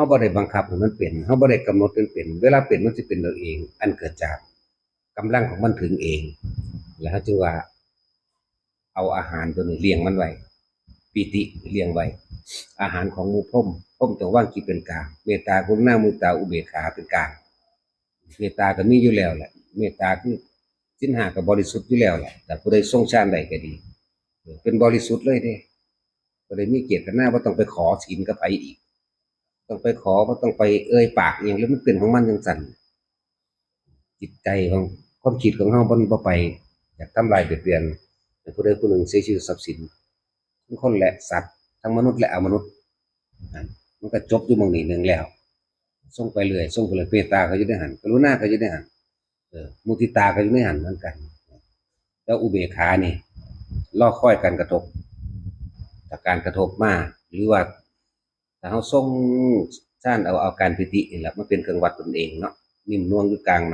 าบ่ได้บังคับให้มันเป็นเฮาบ่ได้กำหนดให้มันเป็นเวลาเป็นมันสิเป็นเองอันเกิดจากกำลังของมันถึงเองแล้วจึงว่าเอาอาหารตัวนี้เลี้ยงมันไว้ปิติเลี้ยงไว้อาหารของหมู่พรหมพรหมต้องวางจิตเป็นกลางเมตตากรุณามุทิตาอุเบกขาเป็นกลางเมตตาก็มีอยู่แล้วแหละเมตตาคือศีลห้าก็บริสุทธิ์อยู่แล้วแหละแต่ผู้ใดทรงฌานได้ก็ดีเป็นบริสุทธิ์เลยเด้บ่ได้มีเจตนาว่าต้องไปขอศีลกับไผอีกต้องไปขอบ่ต้องไปเอ่ยปากอหยังแล้วมันเป็นของมันจังซั่นจิตใจของความคิดของเฮาบ่ไปอยากทำลายเบียดเบียนให้ผู้ใดผู้หนึ่งเสียชื่อทรัพย์สินทั้งคนและสัตว์ทั้งมนุษย์และอมนุษย์นั่นมันก็จบอยู่หม้องนี้หนึ่งแล้วส่งไปเรื่อยส่งไปเลยเมตตาก็อยู่ในหันกรุณาก็อยู่ในหันมุทิตาก็อยู่ในหันเหมือนกันแล้วอุเบกขานี่รอคอยการกระทบถ้าการกระทบมาหรือว่าถ้าเฮาทรงฌานเอาการปิตินี่แหละมันเป็นเครื่องวัดตนเองเนาะนิ่มนวลอยู่กลางเนาะ